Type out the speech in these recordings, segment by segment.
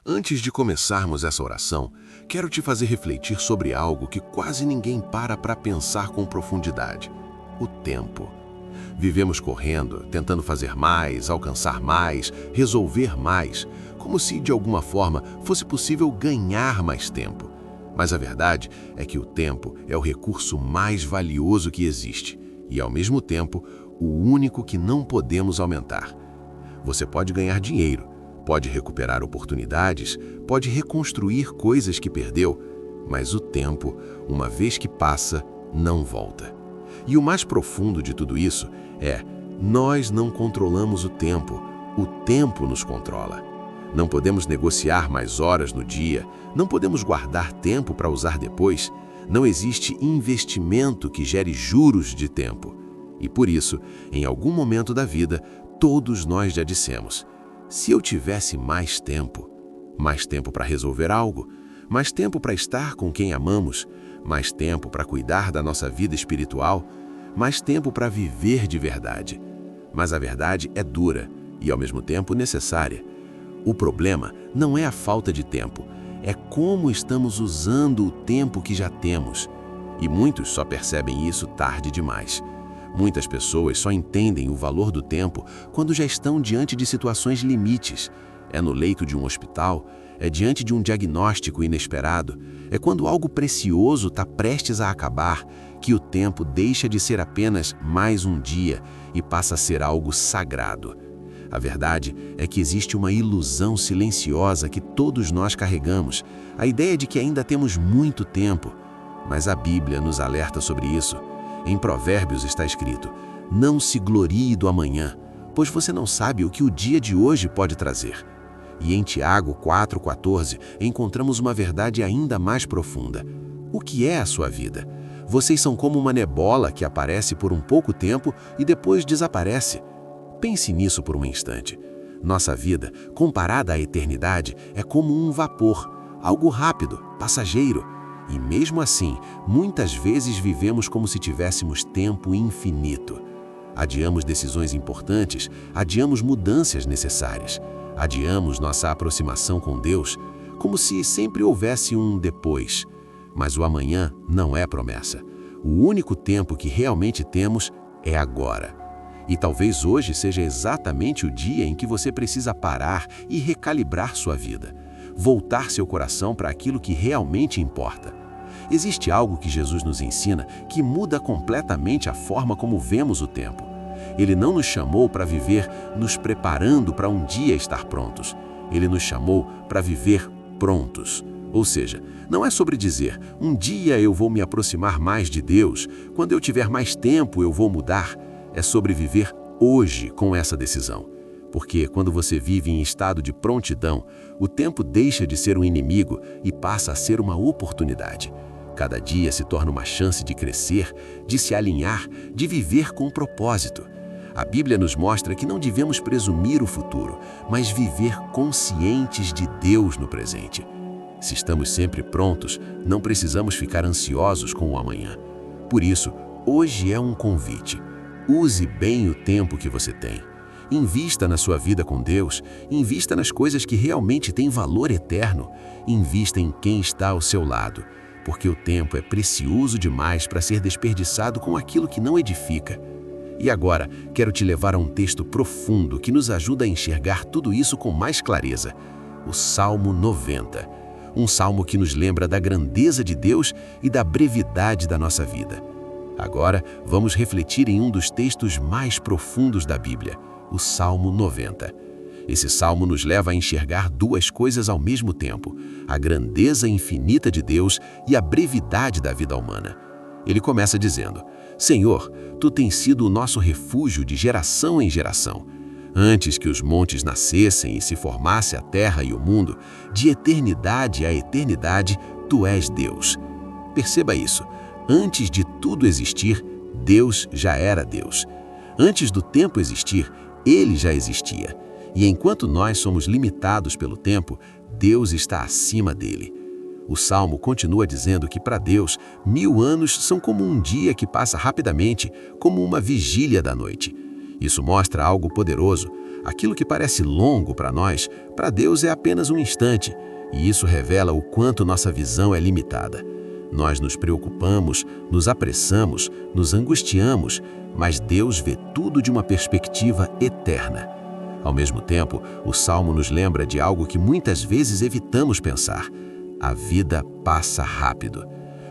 Antes de começarmos essa oração, quero te fazer refletir sobre algo que quase ninguém para pensar com profundidade: o tempo. Vivemos correndo, tentando fazer mais, alcançar mais, resolver mais, como se de alguma forma fosse possível ganhar mais tempo. Mas a verdade é que o tempo é o recurso mais valioso que existe e, ao mesmo tempo, o único que não podemos aumentar. Você pode ganhar dinheiro, pode recuperar oportunidades, pode reconstruir coisas que perdeu, mas o tempo, uma vez que passa, não volta. E o mais profundo de tudo isso é: nós não controlamos o tempo nos controla. Não podemos negociar mais horas no dia, não podemos guardar tempo para usar depois, não existe investimento que gere juros de tempo. E por isso, em algum momento da vida, todos nós já dissemos: se eu tivesse mais tempo para resolver algo, mais tempo para estar com quem amamos, mais tempo para cuidar da nossa vida espiritual, mais tempo para viver de verdade. Mas a verdade é dura e, ao mesmo tempo, necessária. O problema não é a falta de tempo, é como estamos usando o tempo que já temos. E muitos só percebem isso tarde demais. Muitas pessoas só entendem o valor do tempo quando já estão diante de situações limites. É no leito de um hospital, é diante de um diagnóstico inesperado, é quando algo precioso está prestes a acabar, que o tempo deixa de ser apenas mais um dia e passa a ser algo sagrado. A verdade é que existe uma ilusão silenciosa que todos nós carregamos, a ideia de que ainda temos muito tempo. Mas a Bíblia nos alerta sobre isso. Em Provérbios está escrito: não se glorie do amanhã, pois você não sabe o que o dia de hoje pode trazer. E em Tiago 4,14 encontramos uma verdade ainda mais profunda. O que é a sua vida? Vocês são como uma nebola que aparece por um pouco tempo e depois desaparece. Pense nisso por um instante. Nossa vida, comparada à eternidade, é como um vapor, algo rápido, passageiro. E mesmo assim, muitas vezes vivemos como se tivéssemos tempo infinito. Adiamos decisões importantes, adiamos mudanças necessárias, adiamos nossa aproximação com Deus, como se sempre houvesse um depois. Mas o amanhã não é promessa. O único tempo que realmente temos é agora. E talvez hoje seja exatamente o dia em que você precisa parar e recalibrar sua vida, voltar seu coração para aquilo que realmente importa. Existe algo que Jesus nos ensina que muda completamente a forma como vemos o tempo. Ele não nos chamou para viver nos preparando para um dia estar prontos. Ele nos chamou para viver prontos. Ou seja, não é sobre dizer: um dia eu vou me aproximar mais de Deus, quando eu tiver mais tempo eu vou mudar. É sobre viver hoje com essa decisão. Porque quando você vive em estado de prontidão, o tempo deixa de ser um inimigo e passa a ser uma oportunidade. Cada dia se torna uma chance de crescer, de se alinhar, de viver com propósito. A Bíblia nos mostra que não devemos presumir o futuro, mas viver conscientes de Deus no presente. Se estamos sempre prontos, não precisamos ficar ansiosos com o amanhã. Por isso, hoje é um convite. Use bem o tempo que você tem. Invista na sua vida com Deus, invista nas coisas que realmente têm valor eterno, invista em quem está ao seu lado, porque o tempo é precioso demais para ser desperdiçado com aquilo que não edifica. E agora, quero te levar a um texto profundo que nos ajuda a enxergar tudo isso com mais clareza. O Salmo 90. Um salmo que nos lembra da grandeza de Deus e da brevidade da nossa vida. Agora, vamos refletir em um dos textos mais profundos da Bíblia, o Salmo 90. Esse salmo nos leva a enxergar duas coisas ao mesmo tempo: a grandeza infinita de Deus e a brevidade da vida humana. Ele começa dizendo: Senhor, Tu tens sido o nosso refúgio de geração em geração. Antes que os montes nascessem e se formasse a terra e o mundo, de eternidade a eternidade, Tu és Deus. Perceba isso. Antes de tudo existir, Deus já era Deus. Antes do tempo existir, Ele já existia. E enquanto nós somos limitados pelo tempo, Deus está acima dele. O Salmo continua dizendo que para Deus, 1000 anos são como um dia que passa rapidamente, como uma vigília da noite. Isso mostra algo poderoso. Aquilo que parece longo para nós, para Deus é apenas um instante, e isso revela o quanto nossa visão é limitada. Nós nos preocupamos, nos apressamos, nos angustiamos, mas Deus vê tudo de uma perspectiva eterna. Ao mesmo tempo, o Salmo nos lembra de algo que muitas vezes evitamos pensar. A vida passa rápido.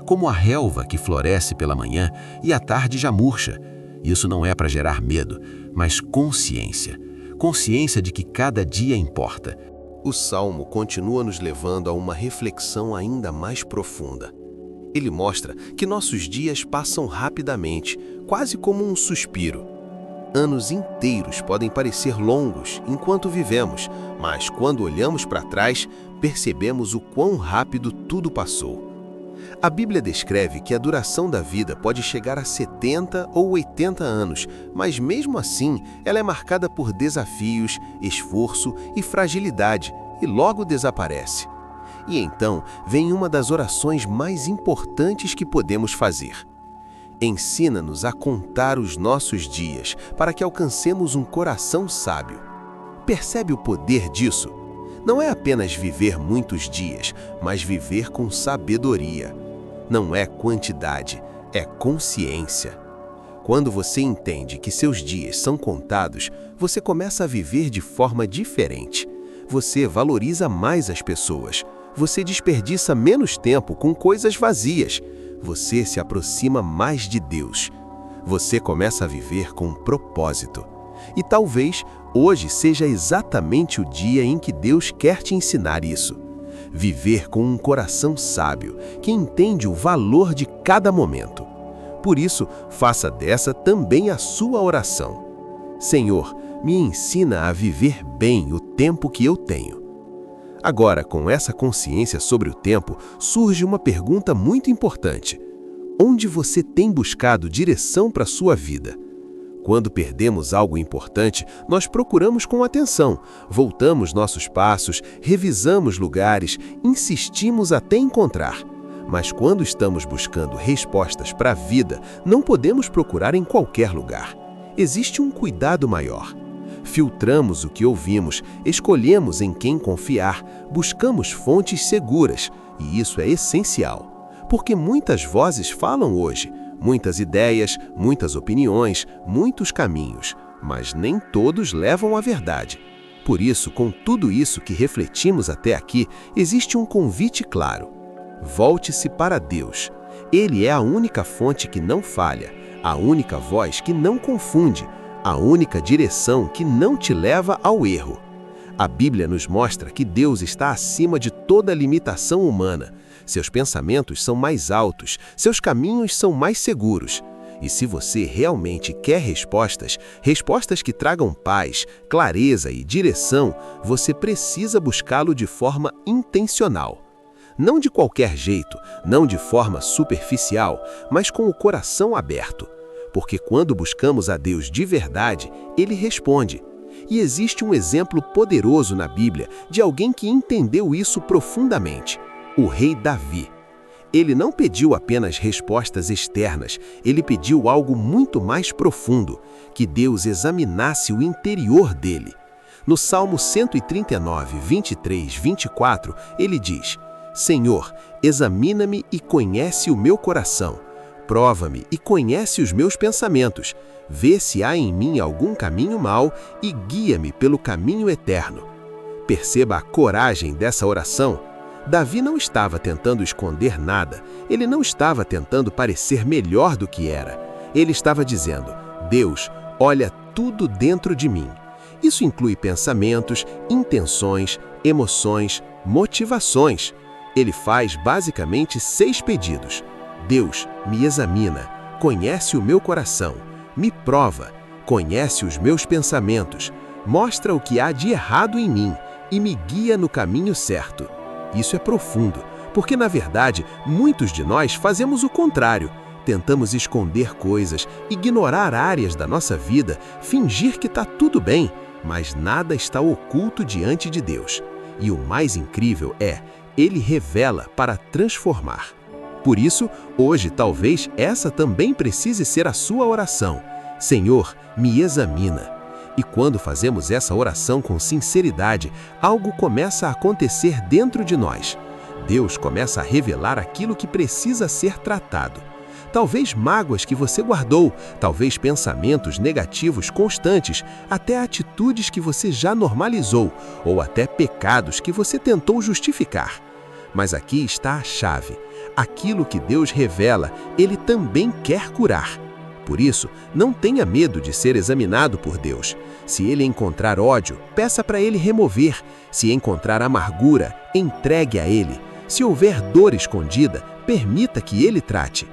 Como a relva que floresce pela manhã e à tarde já murcha. Isso não é para gerar medo, mas consciência. Consciência de que cada dia importa. O Salmo continua nos levando a uma reflexão ainda mais profunda. Ele mostra que nossos dias passam rapidamente, quase como um suspiro. Anos inteiros podem parecer longos enquanto vivemos, mas quando olhamos para trás, percebemos o quão rápido tudo passou. A Bíblia descreve que a duração da vida pode chegar a 70 ou 80 anos, mas mesmo assim ela é marcada por desafios, esforço e fragilidade, e logo desaparece. E então vem uma das orações mais importantes que podemos fazer. Ensina-nos a contar os nossos dias, para que alcancemos um coração sábio. Percebe o poder disso? Não é apenas viver muitos dias, mas viver com sabedoria. Não é quantidade, é consciência. Quando você entende que seus dias são contados, você começa a viver de forma diferente. Você valoriza mais as pessoas. Você desperdiça menos tempo com coisas vazias. Você se aproxima mais de Deus. Você começa a viver com um propósito. E talvez hoje seja exatamente o dia em que Deus quer te ensinar isso. Viver com um coração sábio, que entende o valor de cada momento. Por isso, faça dessa também a sua oração. Senhor, me ensina a viver bem o tempo que eu tenho. Agora, com essa consciência sobre o tempo, surge uma pergunta muito importante. Onde você tem buscado direção para a sua vida? Quando perdemos algo importante, nós procuramos com atenção, voltamos nossos passos, revisamos lugares, insistimos até encontrar. Mas quando estamos buscando respostas para a vida, não podemos procurar em qualquer lugar. Existe um cuidado maior. Filtramos o que ouvimos, escolhemos em quem confiar, buscamos fontes seguras, e isso é essencial. Porque muitas vozes falam hoje, muitas ideias, muitas opiniões, muitos caminhos, mas nem todos levam à verdade. Por isso, com tudo isso que refletimos até aqui, existe um convite claro. Volte-se para Deus. Ele é a única fonte que não falha, a única voz que não confunde, a única direção que não te leva ao erro. A Bíblia nos mostra que Deus está acima de toda limitação humana. Seus pensamentos são mais altos, seus caminhos são mais seguros. E se você realmente quer respostas que tragam paz, clareza e direção, você precisa buscá-lo de forma intencional. Não de qualquer jeito, não de forma superficial, mas com o coração aberto. Porque quando buscamos a Deus de verdade, Ele responde. E existe um exemplo poderoso na Bíblia de alguém que entendeu isso profundamente: o rei Davi. Ele não pediu apenas respostas externas, ele pediu algo muito mais profundo, que Deus examinasse o interior dele. No Salmo 139, 23, 24, ele diz: Senhor, examina-me e conhece o meu coração. Prova-me e conhece os meus pensamentos. Vê se há em mim algum caminho mau e guia-me pelo caminho eterno. Perceba a coragem dessa oração. Davi não estava tentando esconder nada. Ele não estava tentando parecer melhor do que era. Ele estava dizendo: Deus, olha tudo dentro de mim. Isso inclui pensamentos, intenções, emoções, motivações. Ele faz basicamente 6 pedidos. Deus, me examina, conhece o meu coração, me prova, conhece os meus pensamentos, mostra o que há de errado em mim e me guia no caminho certo. Isso é profundo, porque na verdade muitos de nós fazemos o contrário. Tentamos esconder coisas, ignorar áreas da nossa vida, fingir que está tudo bem, mas nada está oculto diante de Deus. E o mais incrível é, Ele revela para transformar. Por isso, hoje talvez essa também precise ser a sua oração. Senhor, me examina. E quando fazemos essa oração com sinceridade, algo começa a acontecer dentro de nós. Deus começa a revelar aquilo que precisa ser tratado. Talvez mágoas que você guardou, talvez pensamentos negativos constantes, até atitudes que você já normalizou, ou até pecados que você tentou justificar. Mas aqui está a chave. Aquilo que Deus revela, Ele também quer curar. Por isso, não tenha medo de ser examinado por Deus. Se Ele encontrar ódio, peça para Ele remover. Se encontrar amargura, entregue a Ele. Se houver dor escondida, permita que Ele trate.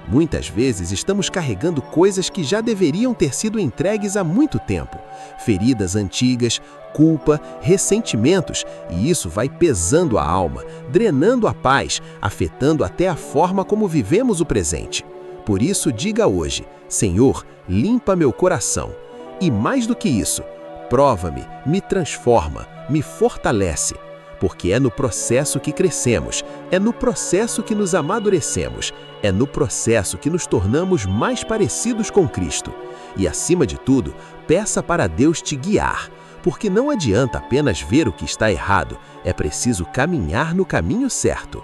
Muitas vezes estamos carregando coisas que já deveriam ter sido entregues há muito tempo. Feridas antigas, culpa, ressentimentos, e isso vai pesando a alma, drenando a paz, afetando até a forma como vivemos o presente. Por isso, diga hoje: Senhor, limpa meu coração. E mais do que isso, prova-me, me transforma, me fortalece. Porque é no processo que crescemos, é no processo que nos amadurecemos, é no processo que nos tornamos mais parecidos com Cristo. E, acima de tudo, peça para Deus te guiar, porque não adianta apenas ver o que está errado, é preciso caminhar no caminho certo.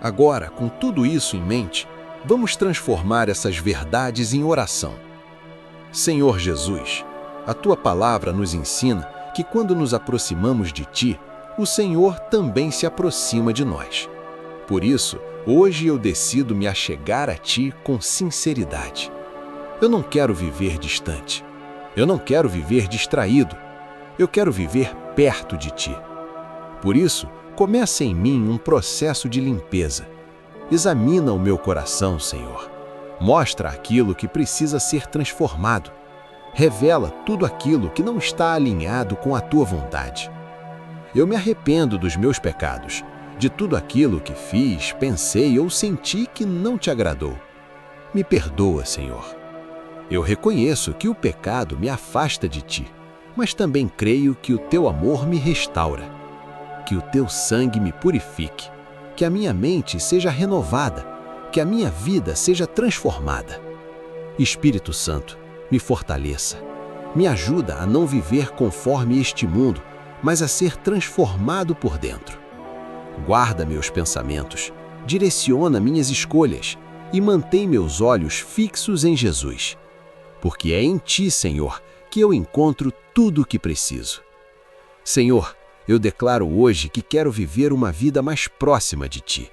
Agora, com tudo isso em mente, vamos transformar essas verdades em oração. Senhor Jesus, a Tua palavra nos ensina que quando nos aproximamos de Ti, o Senhor também se aproxima de nós. Por isso, hoje eu decido me achegar a Ti com sinceridade. Eu não quero viver distante. Eu não quero viver distraído. Eu quero viver perto de Ti. Por isso, começa em mim um processo de limpeza. Examina o meu coração, Senhor. Mostra aquilo que precisa ser transformado. Revela tudo aquilo que não está alinhado com a Tua vontade. Eu me arrependo dos meus pecados, de tudo aquilo que fiz, pensei ou senti que não Te agradou. Me perdoa, Senhor. Eu reconheço que o pecado me afasta de Ti, mas também creio que o Teu amor me restaura. Que o Teu sangue me purifique, que a minha mente seja renovada, que a minha vida seja transformada. Espírito Santo, me fortaleça. Me ajuda a não viver conforme este mundo, mas a ser transformado por dentro. Guarda meus pensamentos, direciona minhas escolhas e mantém meus olhos fixos em Jesus. Porque é em Ti, Senhor, que eu encontro tudo o que preciso. Senhor, eu declaro hoje que quero viver uma vida mais próxima de Ti.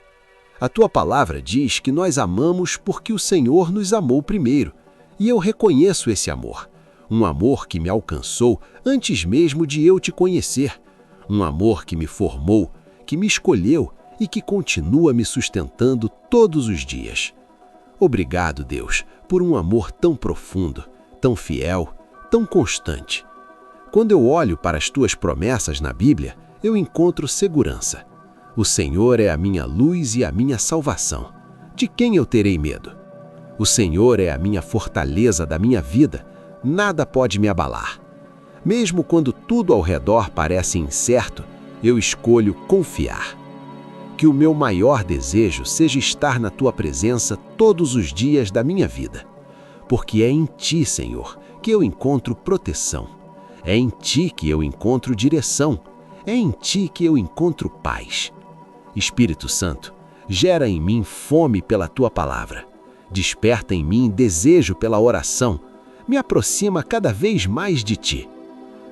A Tua palavra diz que nós amamos porque o Senhor nos amou primeiro, e eu reconheço esse amor. Um amor que me alcançou antes mesmo de eu Te conhecer. Um amor que me formou, que me escolheu e que continua me sustentando todos os dias. Obrigado, Deus, por um amor tão profundo, tão fiel, tão constante. Quando eu olho para as Tuas promessas na Bíblia, eu encontro segurança. O Senhor é a minha luz e a minha salvação. De quem eu terei medo? O Senhor é a minha fortaleza da minha vida. Nada pode me abalar. Mesmo quando tudo ao redor parece incerto, eu escolho confiar. Que o meu maior desejo seja estar na Tua presença todos os dias da minha vida. Porque é em Ti, Senhor, que eu encontro proteção. É em Ti que eu encontro direção. É em Ti que eu encontro paz. Espírito Santo, gera em mim fome pela Tua palavra. Desperta em mim desejo pela oração. Me aproxima cada vez mais de Ti.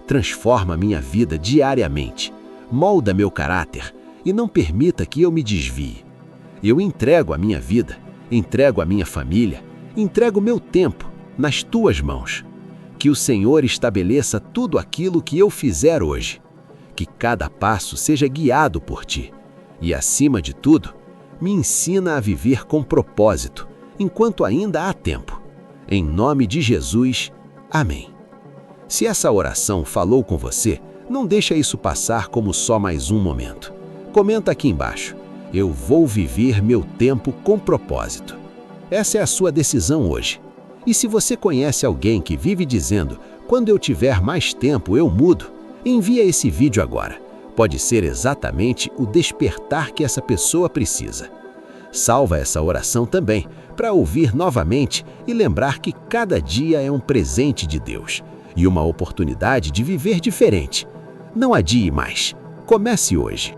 Transforma minha vida diariamente. Molda meu caráter e não permita que eu me desvie. Eu entrego a minha vida, entrego a minha família, entrego meu tempo nas Tuas mãos. Que o Senhor estabeleça tudo aquilo que eu fizer hoje. Que cada passo seja guiado por Ti. E, acima de tudo, me ensina a viver com propósito, enquanto ainda há tempo. Em nome de Jesus, amém. Se essa oração falou com você, não deixa isso passar como só mais um momento. Comenta aqui embaixo: eu vou viver meu tempo com propósito. Essa é a sua decisão hoje. E se você conhece alguém que vive dizendo: quando eu tiver mais tempo eu mudo, envia esse vídeo agora. Pode ser exatamente o despertar que essa pessoa precisa. Salva essa oração também, para ouvir novamente e lembrar que cada dia é um presente de Deus. e uma oportunidade de viver diferente. Não adie mais. Comece hoje.